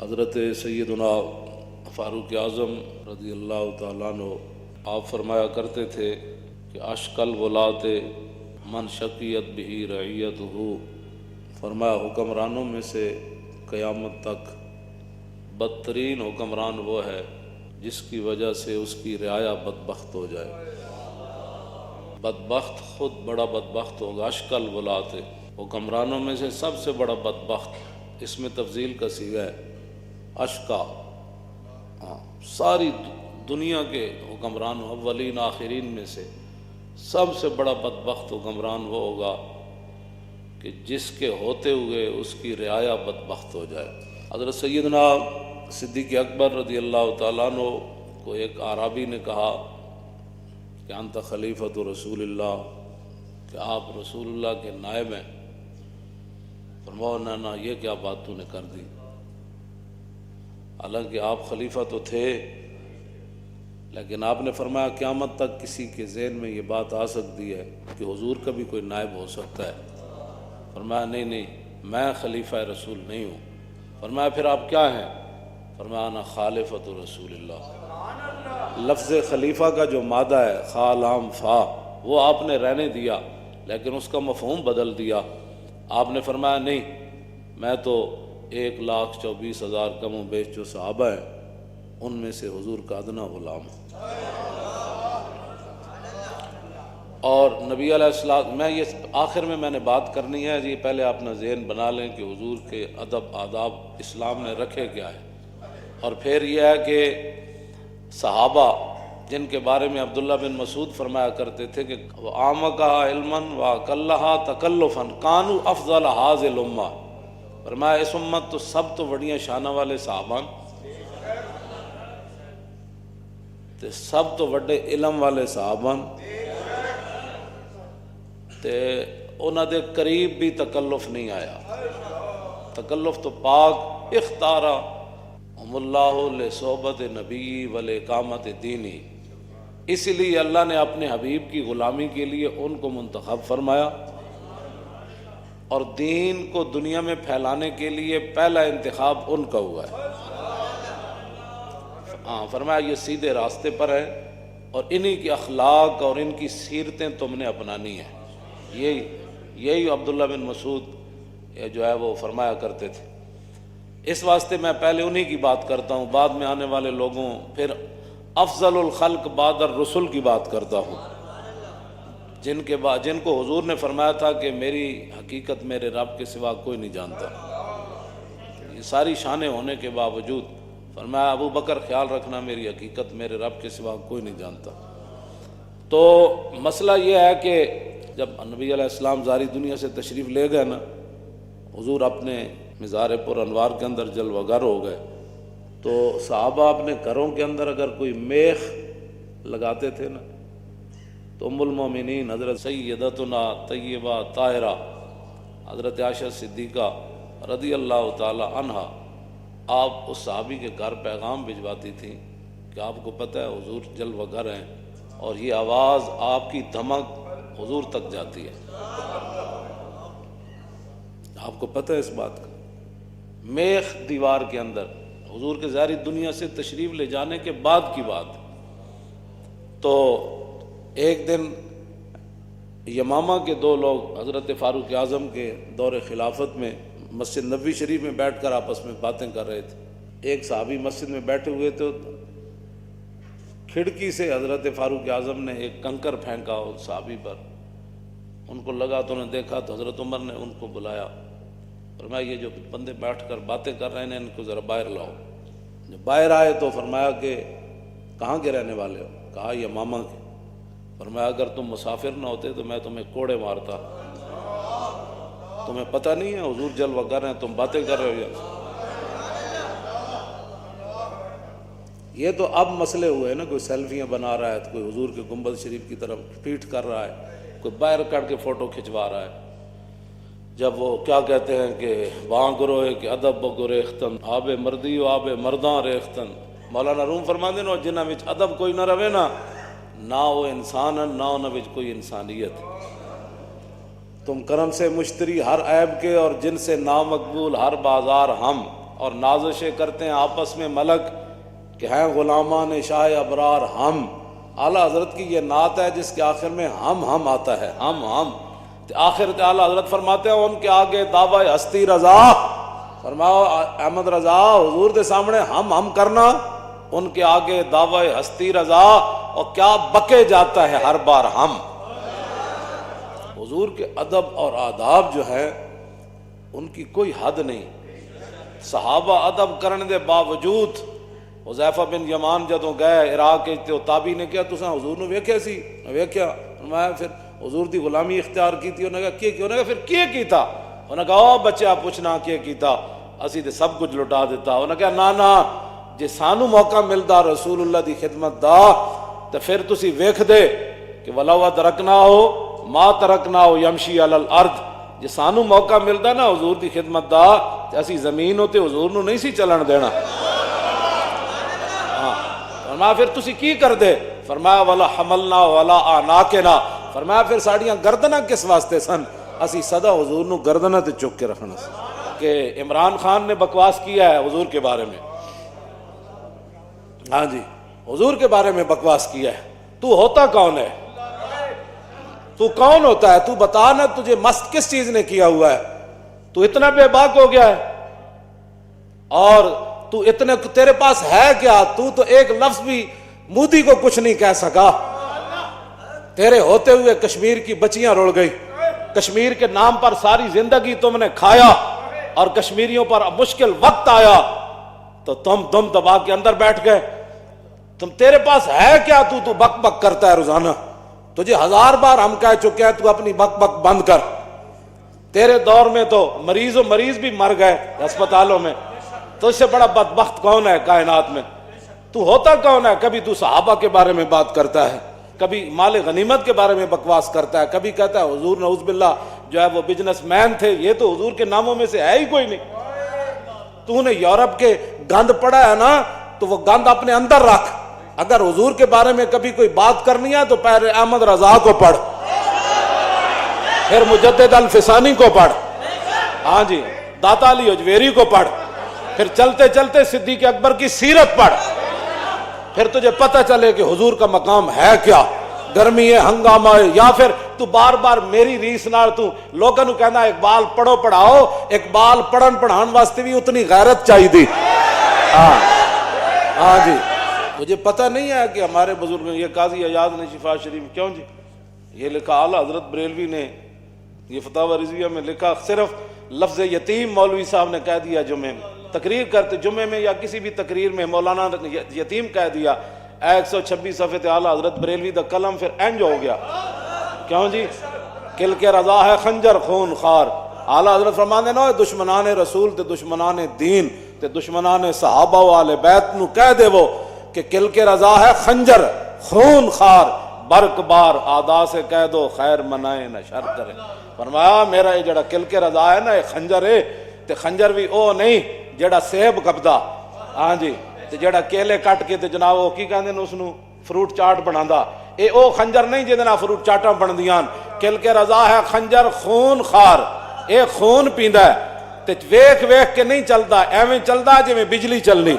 حضرت سیدنا فاروق اعظم رضی اللہ تعالیٰ عنہ آپ فرمایا کرتے تھے کہ اشکل ولات من شقیت بہی رعیت ہو، فرمایا حکمرانوں میں سے قیامت تک بدترین حکمران وہ ہے جس کی وجہ سے اس کی رعایا بدبخت ہو جائے۔ بدبخت خود بڑا بدبخت ہوگا۔ اشکل ولات، حکمرانوں میں سے سب سے بڑا بدبخت، اس میں تفضیل کا صیغہ ہے اشکا۔ ساری دنیا کے حکمران اولین آخرین میں سے سب سے بڑا بدبخت حکمران وہ ہوگا کہ جس کے ہوتے ہوئے اس کی رعایا بدبخت ہو جائے۔ حضرت سیدنا صدیق اکبر رضی اللہ تعالیٰ عنہ کو ایک اعرابی نے کہا کہ انت خلیفۃ رسول اللہ، کہ آپ رسول اللہ کے نائب ہیں۔ فرمایا نہ یہ کیا بات تو نے کر دی، حالانکہ آپ خلیفہ تو تھے، لیکن آپ نے فرمایا قیامت تک کسی کے ذہن میں یہ بات آ سکتی ہے کہ حضور کا بھی کوئی نائب ہو سکتا ہے۔ فرمایا نہیں میں خلیفہ رسول نہیں ہوں۔ فرمایا پھر آپ کیا ہیں؟ فرمایا انا خالفۃ رسول اللہ۔ لفظ خلیفہ کا جو مادہ ہے خا لام فا، وہ آپ نے رہنے دیا لیکن اس کا مفہوم بدل دیا۔ آپ نے فرمایا نہیں، میں تو 1,24,000 کم و بیش جو صحابہ ہیں ان میں سے حضور کا ادنا غلام ہوں۔ اور نبی علیہ السلام، میں یہ آخر میں نے بات کرنی ہے، یہ پہلے اپنا ذہن بنا لیں کہ حضور کے ادب آداب اسلام نے رکھے کیا ہے، اور پھر یہ ہے کہ صحابہ جن کے بارے میں عبداللہ بن مسعود فرمایا کرتے تھے کہ وَعَامَقَهَا عِلْمًا وَأَقَلَّهَا تَكَلُّفًا كَانُوا أَفْضَلَ هَذِهِ الْأُمَّةِ۔ فرمایا اس امت تو سب تو بڑیاں شانہ والے صحابان تے سب تو بڑے علم والے صحابان تے انہاں دے قریب بھی تکلف نہیں آیا۔ تکلف تو پاک اختارا ہم اللہ لصحبت نبی ولاقامت دینی، اس لیے اللہ نے اپنے حبیب کی غلامی کے لیے ان کو منتخب فرمایا، اور دین کو دنیا میں پھیلانے کے لیے پہلا انتخاب ان کا ہوا ہے۔ فرمایا یہ سیدھے راستے پر ہے اور انہی کی اخلاق اور ان کی سیرتیں تم نے اپنانی ہیں۔ یہی عبداللہ بن مسعود جو ہے وہ فرمایا کرتے تھے۔ اس واسطے میں پہلے انہی کی بات کرتا ہوں، بعد میں آنے والے لوگوں، پھر افضل الخلق بعد الرسل کی بات کرتا ہوں، جن کو حضور نے فرمایا تھا کہ میری حقیقت میرے رب کے سوا کوئی نہیں جانتا۔ یہ ساری شانیں ہونے کے باوجود فرمایا ابو بکر خیال رکھنا میری حقیقت میرے رب کے سوا کوئی نہیں جانتا۔ تو مسئلہ یہ ہے کہ جب نبی علیہ السلام ظاہری دنیا سے تشریف لے گئے نا، حضور اپنے مزار پر انوار کے اندر جلوہ گر ہو گئے، تو صحابہ اپنے گھروں کے اندر اگر کوئی میخ لگاتے تھے نا، تو ام المومنین حضرت سیدتنا طیبہ طاہرہ حضرت عائشہ صدیقہ رضی اللہ تعالی عنہا، آپ اس صحابی کے گھر پیغام بھجواتی تھیں کہ آپ کو پتہ ہے حضور جلوہ گر ہیں، اور یہ آواز آپ کی دھمک حضور تک جاتی ہے۔ آپ کو پتہ ہے اس بات کا؟ میخ دیوار کے اندر حضور کے ظاہری دنیا سے تشریف لے جانے کے بعد کی بات۔ تو ایک دن یمامہ کے دو لوگ حضرت فاروق اعظم کے دور خلافت میں مسجد نبوی شریف میں بیٹھ کر آپس میں باتیں کر رہے تھے۔ ایک صحابی مسجد میں بیٹھے ہوئے تھے، کھڑکی سے حضرت فاروق اعظم نے ایک کنکر پھینکا اس صحابی پر، ان کو لگا تو انہوں نے دیکھا تو حضرت عمر نے ان کو بلایا، فرمایا یہ جو بندے بیٹھ کر باتیں کر رہے ہیں ان کو ذرا باہر لاؤ۔ جب باہر آئے تو فرمایا کہ کہاں کے رہنے والے ہو؟ کہا یمامہ کے۔ فرمایا اگر تم مسافر نہ ہوتے تو میں تمہیں کوڑے مارتا، تمہیں پتہ نہیں ہے حضور جلوہ گر ہیں، تم باتیں کر رہے ہو۔ یہ تو اب مسئلے ہوئے نا، کوئی سیلفیاں بنا رہا ہے تو کوئی حضور کے گنبد شریف کی طرف پیٹ کر رہا ہے، کوئی باہر کر کے فوٹو کھنچوا رہا ہے۔ جب وہ کیا کہتے ہیں کہ وہاں گروہ کہ ادب گریختن آب مردی و آب مرداں ریختن، مولانا روم فرماندے نا جنہاں وچ ادب کوئی نہ رہے نا، نہ وہ انسان ہے نہ انہاں وچ کوئی انسانیت۔ تم کرم سے مشتری ہر عیب کے اور جن سے نامقبول ہر بازار ہم، اور نازشیں کرتے ہیں آپس میں ملک کہ ہیں غلامان شاہ ابرار ہم. اعلیٰ حضرت کی یہ نعت ہے جس کے آخر میں ہم آتا ہے. ہم آخر اعلیٰ حضرت فرماتے ہیں ان کے آگے دعوی ہستی رضا. فرماؤ احمد رضا حضور کے سامنے ہم کرنا، ان کے آگے دعوی ہستی رضا، اور کیا بکے جاتا ہے ہر بار ہم. حضور کے ادب اور آداب جو ہے ان کی کوئی حد نہیں. صحابہ ادب کرنے دے باوجود حذیفہ بن یمان جدوں گئے عراق تے تابعی نے کیا تساں حضور نو ویکھیا سی؟ ویکھیا. فرمایا پھر حضور دی غلامی اختیار کیتی. انہوں نے کہا کی؟ انہوں نے کہا پھر کی کیتا؟ انہوں نے کہا او بچہ پوچھنا کی کیتا، اسی تے سب کچھ لٹا دیتا. انہوں نے کہا نا جے سانو موقع ملدا رسول اللہ دی خدمت دا تے پھر تسی ویکھ دے کہ ولو ادرکنا ہو ما ترکنا ہو یمشی علی الارض. جے سانو موقع ملدا نا حضور دی خدمت دا تے اسی زمین تے حضور نو نہیں سی چلن دینا. فرمایا پھر تسی کی کر دے؟ فرمایا ولا حملنا ولا آناکنا. فرمایا پھر ساڑیاں گردناں کس واسطے سن؟ اسی صدا حضور نو گردناں تے چک کے رکھنا سی. کہ عمران خان نے بکواس کیا ہے حضور کے بارے میں. ہاں جی حضور کے بارے میں بکواس کیا ہے. تو ہوتا کون ہے؟ تو کون ہوتا ہے؟ تو بتا نا تجھے مست کس چیز نے کیا ہوا ہے؟ تو اتنا بے باک ہو گیا ہے اور تو اتنے تیرے پاس ہے کیا؟ تو ایک لفظ بھی مودی کو کچھ نہیں کہہ سکا. تیرے ہوتے ہوئے کشمیر کی بچیاں رڑ گئی. کشمیر کے نام پر ساری زندگی تم نے کھایا اور کشمیریوں پر مشکل وقت آیا تو تم دم دبا کے اندر بیٹھ گئے. تیرے پاس ہے کیا؟ تو بک بک کرتا ہے روزانہ. تجھے 1000 بار ہم کہہ چکے ہیں تو اپنی بک بک بند کر. تیرے دور میں تو مریض بھی مر گئے ہسپتالوں میں. تو اس سے بڑا بدبخت کون ہے کائنات میں؟ تو ہوتا کون ہے؟ کبھی تو صحابہ کے بارے میں بات کرتا ہے، کبھی مال غنیمت کے بارے میں بکواس کرتا ہے، کبھی کہتا ہے حضور نعوذ باللہ جو ہے وہ بزنس مین تھے. یہ تو حضور کے ناموں میں سے ہے ہی کوئی نہیں. تو نے یورپ کے گند پڑا ہے نا تو وہ گند اپنے اندر رکھ. اگر حضور کے بارے میں کبھی کوئی بات کرنی ہے تو پہلے احمد رضا کو پڑھ، پھر مجدد الفسانی کو پڑھ، ہاں جی داتا علی اجویری کو پڑھ، پھر چلتے چلتے صدیق اکبر کی سیرت پڑھ. پھر تجھے پتہ چلے کہ حضور کا مقام ہے کیا. گرمی ہے، ہنگامہ ہے، یا پھر تو بار بار میری ریس نال تو لوگوں نو کہنا اقبال پڑھو پڑھاؤ. اقبال پڑھن پڑھان واسطے بھی اتنی غیرت چاہیے دی. ہاں جی مجھے پتہ نہیں ہے کہ ہمارے بزرگ یہ قاضی ایاز نے شفا شریف کیوں جی یہ لکھا، اعلیٰ حضرت بریلوی نے یہ فتاوی رضویہ میں لکھا، صرف لفظ یتیم مولوی صاحب نے کہہ دیا جمعے میں تقریر کرتے، جمعے میں یا کسی بھی تقریر میں مولانا یتیم کہہ دیا. 126 صفحے تے اعلیٰ حضرت بریلوی دا قلم پھر انج ہو گیا. کیوں جی؟ کل کے رضا ہے خنجر خون خار. اعلیٰ حضرت فرماندے نا دشمنان رسول تے دشمنان دین تے دشمنان صحابہ و آل بیت نو کہہ دے وہ کہ کل کے رضا ہے خنجر خون خار، برق بار آدا سے کہہ دو خیر منائے نہ شر کرے. فرمایا میرا یہ جڑا کل کے رضا ہے نا یہ خنجر ہے تے خنجر بھی او نہیں جڑا سیب کپدا، ہاں جی تے جڑا کیلے کٹ کے تے جناب وہ کی کہندے نے اس نو فروٹ چاٹ بنادا. اے او خنجر نہیں جے نال فروٹ چاٹاں بندیاں. کل کے رضا ہے خنجر خون خار، اے خون پیندا ہے تے ویکھ ویکھ کے نہیں چلدا، ایویں چلدا جویں بجلی چلنی.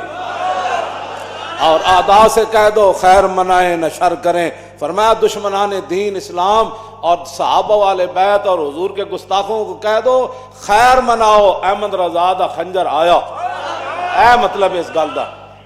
اور آدھا سے کہہ دو خیر منائیں نہ شر کریں. فرمایا دشمنان دین اسلام اور صحابہ والے بیت اور حضور کے گستاخوں کو کہہ دو خیر مناؤ، احمد رضا دا خنجر آیا. اے مطلب اس گل دا.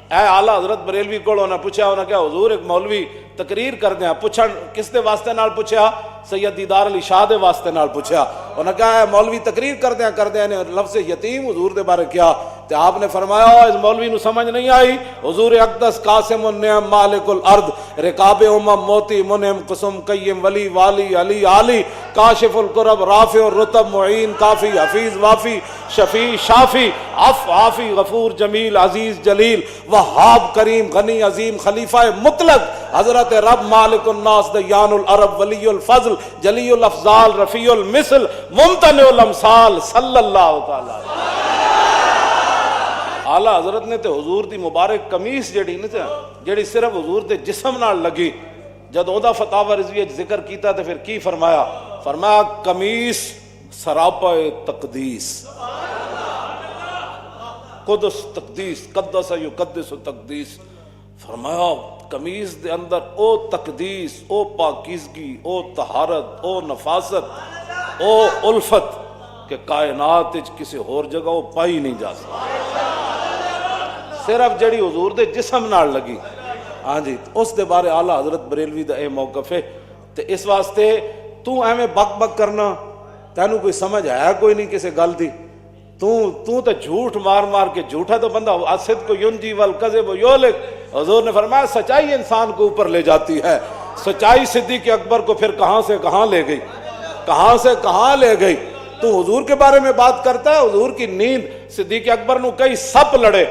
اے اعلیٰ حضرت بریلوی کو انہوں نے پوچھا، انہوں نے کہا حضور ایک مولوی تقریر کر دیا. پوچھا کس دے واسطے نال پوچھا؟ سید دیدار علی شاہ دے واسطے نال پوچھا. انہوں نے کہا اے مولوی تقریر کر دیا نے لفظ یتیم حضور دے بارے کیا. تو آپ نے فرمایا اس مولوی نو سمجھ نہیں آئی. حضور اقدس قاسم النعم مالک الارض رکاب امم موتی منعم قسم قیم ولی والی علی عالی کاشف القرب رافع الرتب معین کافی حفیظ وافی شفیع شافی عف عافی غفور جمیل عزیز جلیل وہاب کریم غنی عظیم خلیفہ مطلق حضرت رب مالک الناس دیان العرب ولی الفضل جلی الافضال رفیع المثل ممتنع الامثال صلی اللہ تعالی. اعلیٰ حضرت نے تے حضور دی مبارک قمیص جڑی نا جڑی صرف حضور دے جسم نال لگی جد او دا فتاوی رضویہ ذکر کیتا تے پھر کی فرمایا؟ فرمایا قمیص سراپا تقدیس. قدس تقدیس، قدس یقدس تقدیس، فرمایا قمیض دے اندر او تقدیس، او پاکیزگی، او طہارت، او نفاست، او الفت کہ کائنات وچ کسی اور جگہ وہ پائی نہیں جا سکتی، صرف جڑی حضور دے جسم نال لگی۔ ہاں جی، اس دے بارے اعلیٰ حضرت بریلوی دا اے موقف ہے۔ تے اس واسطے تو ایویں بک بک کرنا، تینوں کوئی سمجھ ہے کوئی نہیں کسی گل دی، تو تے جھوٹ مار مار کے، جھوٹا تو بندہ الصدق ینجی والکذب یہلک، حضور نے فرمایا سچائی انسان کو اوپر لے جاتی ہے۔ سچائی صدیق اکبر کو پھر کہاں سے کہاں لے گئی، کہاں سے کہاں لے گئی۔ تو حضور کے بارے میں بات کرتا ہے، حضور کی نیند صدیق اکبر نو کئی سپ لڑے،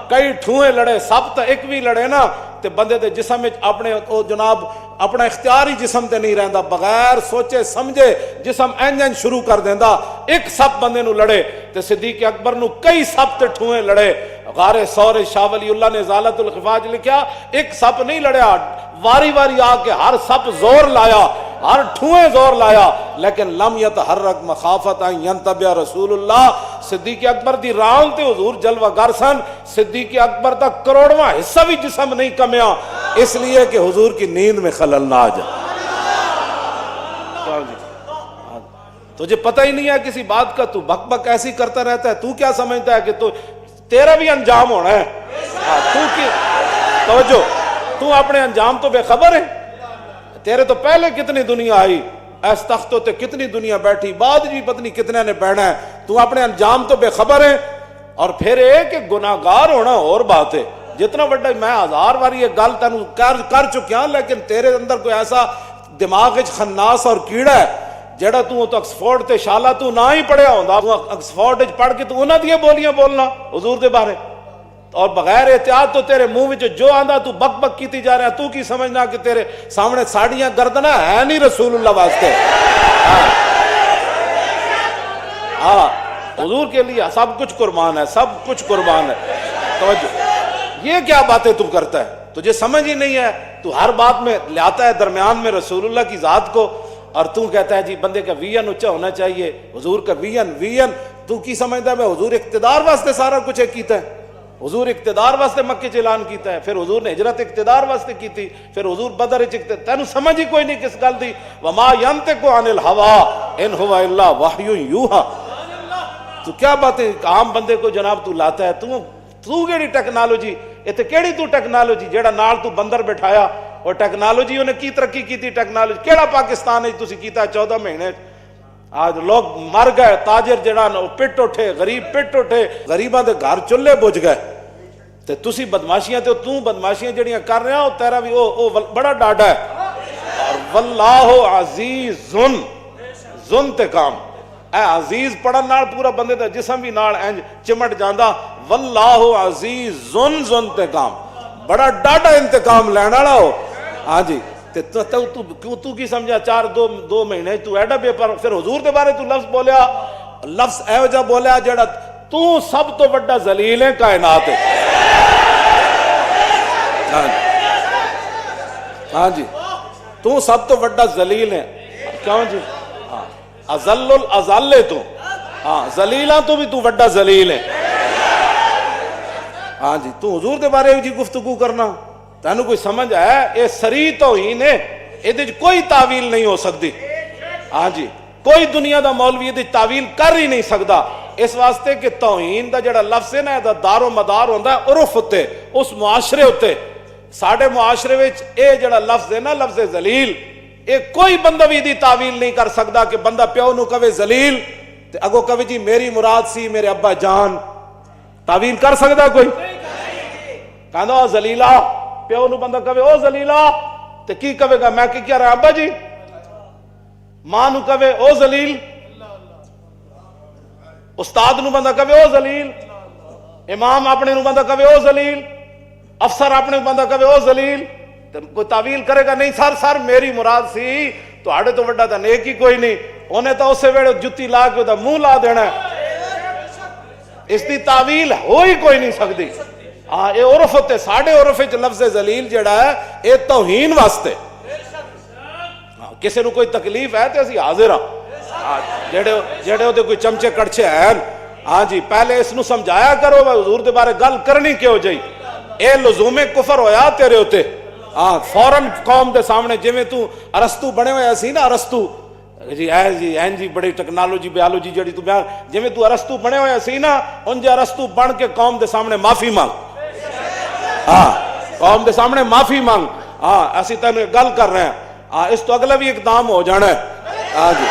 کئی ٹھوئے لڑے، سپ تو ایک بھی لڑے نا تے بندے دے جسم اپنے او جناب اپنا اختیاری جسم تے نہیں رہندا، بغیر سوچے سمجھے جسم انجن شروع کر دیندا۔ ایک سپ بندے نو لڑے تے صدیق اکبر نو کئی سپ تے ٹھوئے لڑے۔ غار ثور شاہ ولی اللہ نے ازالۃ الخفاج لکھیا، ایک سپ نہیں لڑیا، واری واری آ کے ہر سپ زور لایا، ہر ٹھوئے زور لایا، لیکن لم یتحرک مخافت ان ینتبہ رسول اللہ۔ صدیق اکبر دی ران تے حضور جلوہ گر سن، صدیق اکبر دا کروڑواں حصہ بھی جسم نہیں کمیا، اس لیے کہ حضور کی نیند میں خلل نہ آ جائے۔ تجھے پتہ ہی نہیں ہے کسی بات کا، تو بک بک ایسی کرتا رہتا ہے، تو کیا سمجھتا ہے کہ تو تیرا بھی انجام ہونا ہے؟ تو کی توجہ، تو اپنے انجام تو بے خبر ہے۔ تیرے تو پہلے کتنی دنیا آئی، اس تختوں تے کتنی دنیا بیٹھی، بعد بھی پتنی کتنے نے بیٹھنا ہے، تو اپنے انجام تو بے خبر ہے۔ اور پھر ایک کہ گناہگار ہونا اور بات ہے، جتنا بڑا میں ہزار باری یہ گل تینوں کر چکیا، لیکن تیرے اندر کوئی ایسا دماغ وچ خناس اور کیڑا ہے جڑا تو آکسفورڈ تے شالا تو نہ ہی پڑھیا ہوندا، آکسفورڈ وچ پڑھ کے تو انہاں دی بولیاں بولنا حضور دے بارے، اور بغیر احتیاط تو تیرے منہ وچ جو آندا تو بک بک کیتی جا رہا ہے۔ تو کی سمجھنا کہ تیرے سامنے ساڑیاں گردنا ہے نہیں رسول اللہ واسطے؟ ہاں، حضور کے لیے سب کچھ قربان ہے، سب کچھ قربان ہے۔ توجہ، یہ کیا باتیں تو کرتا ہے، تجھے سمجھ ہی نہیں ہے، تو ہر بات میں لاتا ہے درمیان میں رسول اللہ کی ذات کو، اور تو کہتا ہے جی بندے کا ویژن اونچا ہونا چاہیے، حضور کا ویژن تو کی سمجھتا ہے؟ میں حضور اقتدار واسطے سارا کچھ کیتا ہے، حضور اقتدار واسطے مکے چ اعلان کیتا ہے، پھر حضور نے ہجرت اقتدار واسطے کیتی، پھر حضور بدر وچ تینوں سمجھ ہی کوئی نہیں کس گل دی۔ وما ینطق عن الہوا ان ہوا الا وحی یوحی۔ تو کیا باتیں عام بندے کو جناب تو لاتا ہے، تو کیڑی ٹیکنالوجی، ایتھے کیڑی تو ٹیکنالوجی جیڑا نال تو بندر بٹھایا، اور ٹیکنالوجی انہیں کی ترقی کی تھی، ٹیکنالوجی کیڑا پاکستان ہے تسی کیتا 14 مہینے؟ آج لوگ مر گئے، تاجر جڑا پٹ اٹھے، غریب پٹ اٹھے، غریباں دے گھر چولہے بجھ گئے، تے تسی بدماشیاں تے تو بدماشیاں جڑیاں کر رہے ہو، تیرا بھی او بڑا ڈاڈا ہے۔ اور واللہ عزیز ذو انتقام، اے عزیز پڑھن نال پورا بندے دا جسم بھی نال انج چمٹ جاندا۔ واللہ عزیز ذو انتقام، بڑا ڈاڈا انتقام لینا والا ہو۔ ہاں جی، تو کی سمجھا 2 مہینے تو ایڈا بے پر، پھر حضور دے بارے تو لفظ بولیا، لفظ ایو جا بولیا جڑا تو سب تو بڑا ذلیل ہے کائنات ہے۔ ہاں جی، تو سب تو بڑا ذلیل ہے، کیوں جی؟ اذل الاذل ہے تو، ہاں ذلیلاں تو بھی تو بڑا ذلیل ہے۔ ہاں جی، تو حضور دے بارے جی گفتگو کرنا، تینوں کوئی سمجھ ہے؟ یہ سری توہین ہے، یہ کوئی تعویل نہیں ہو سکتی۔ ہاں جی، کوئی دنیا دا مولوی یہ تعویل کر ہی نہیں سکتا، اس واسطے کہ توہین دا جڑا لفظ ہے نا، دا دار و مدار ہوتا ہے عرف ہوتے، اس معاشرے ہوتے۔ ساڑھے معاشرے وچ اے جڑا لفظ ہے نا، لفظ ذلیل، اے کوئی بندہ بھی دی تعویل نہیں کر سکتا کہ بندہ پیو نو کہے ذلیل تے اگو کہے جی میری مراد سی میرے ابا جان۔ تعویل کر سکتا کوئی؟ کہنا ذلیلہ، پیو نو بندہ کہے او ذلیلہ تے کی کہے گا؟ میں کیا رہا ابا جی؟ ماں نو کہے او ذلیل، استاد نو بندہ کہے او ذلیل، امام اپنے نو بندہ کہے او ذلیل، افسر اپنے بندہ کہے او ذلیل، کوئی تعویل کرے گا نہیں؟ سر میری مراد سی تو آڑے تو وڈا تھا نیک ہی کوئی نہیں، انہیں تو اسے ویڑے جتی لا کے دا منہ لا دینا ہے، اس دی تعویل ہو ہی کوئی نہیں سکتی۔ ہاں، اے عرف ہوتے، ساڑھے عرف وچ لفظ ذلیل جڑا ہے اے توہین واسطے۔ کسی نو کوئی تکلیف ہے تے اسی حاضر ہاں، جڑے ہوتے کوئی چمچے کڑچے ہیں ہاں جی پہلے اس نو سمجھایا کرو حضور دے بارے گل کرنی کیوں جائی اے لزوم کفر ہویا تیرے ہوتے ہاں فوراً قوم دے سامنے جویں تو ارسطو بنے ہوئے سی نا ارسطو جی بڑی ٹیکنالوجی بیالوجی جڑی تو بیان جویں تو ارسطو بنے ہوئے سی نا ان جے ارسطو بن کے قوم دے سامنے معافی مانگ ہاں قوم دے سامنے معافی مانگ ہاں اسی تینوں گل کر رہے ہیں ہاں اس تو اگلا بھی اقدام ہو جانا ہے ہاں جی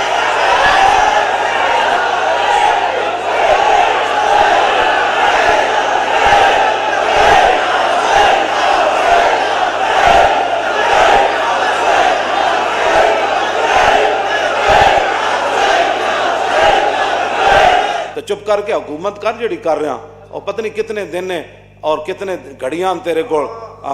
تو چپ کر کے حکومت کر جڑی کر رہا اور پتہ نہیں کتنے دن ہیں اور کتنے گھڑیاں تیرے کو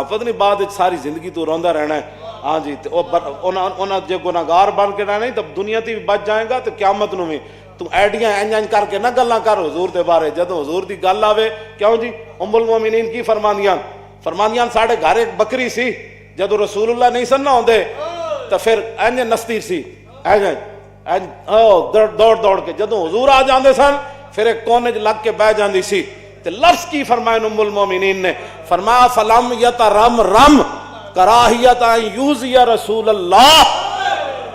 پتہ نہیں بعد ساری زندگی تو روندا رہنا ہے ہاں جی انہاں جے گناہگار بن کے رہنا نہیں تو دنیا تے بھی بچ جائے گا تو قیامت نو بھی تو ایڈیاں انج کر کے نہ گلاں کر حضور دے بارے جدوں حضور دی گل آوے کیوں جی ام المومنین کی فرماندیاں ساڈے گھر ایک بکری سی جدوں رسول اللہ نہیں سن نہ ہوندے تو پھر انج نستی سی دوڑ دوڑ کے جدوں حضور آ جاندے سن پھر ایک کونے چ لگ کے بہ جاندی سی تے لفظ کی فرمایا ام المومنین نے فرمایا فلم یترم رم کراہیت ان یوزی رسول اللہ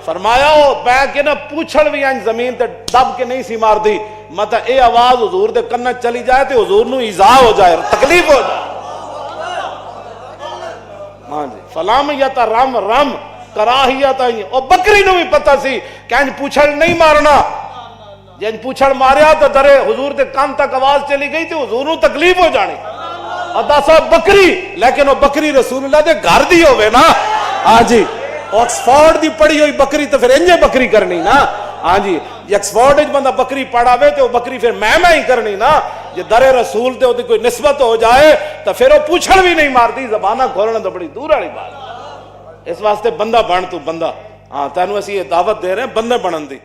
فرمایا وہ بہ کے نہ پوچھڑ بھی ان زمین تے دب کے نہیں سی مار دی مت اے آواز حضور دے کن چلی جائے تے حضور نو ایذا ہو جائے تکلیف ہو جائے ہاں جی فلم یترم رم کراہیت او بکری نو بھی پتہ سی کہ ان پوچھڑ نہیں مارنا جن پوچھڑ ماریا تو درے حضور دے کان تک آواز چلی گئی تے حضور نو تکلیف ہو جانی ادا صاحب بکری لیکن وہ بکری رسول اللہ دے گھر دی ہوئے نا ہاں جی آکسفورڈ دی پڑھی ہوئی بکری تو پھر انجے بکری کرنی نا ہاں جی آکسفورڈ وچ بندہ بکری پڑھا وے تے وہ بکری پھر میں ہی کرنی نا جے درے رسول تے دی کوئی نسبت ہو جائے تو پھر وہ پوچھڑ بھی نہیں مارتی زبانہ کھولنا تو بڑی دور والی بات اس واسطے بندہ بن تو بندہ ہاں تینوں اسی یہ دعوت دے رہے ہیں بندے بنن دی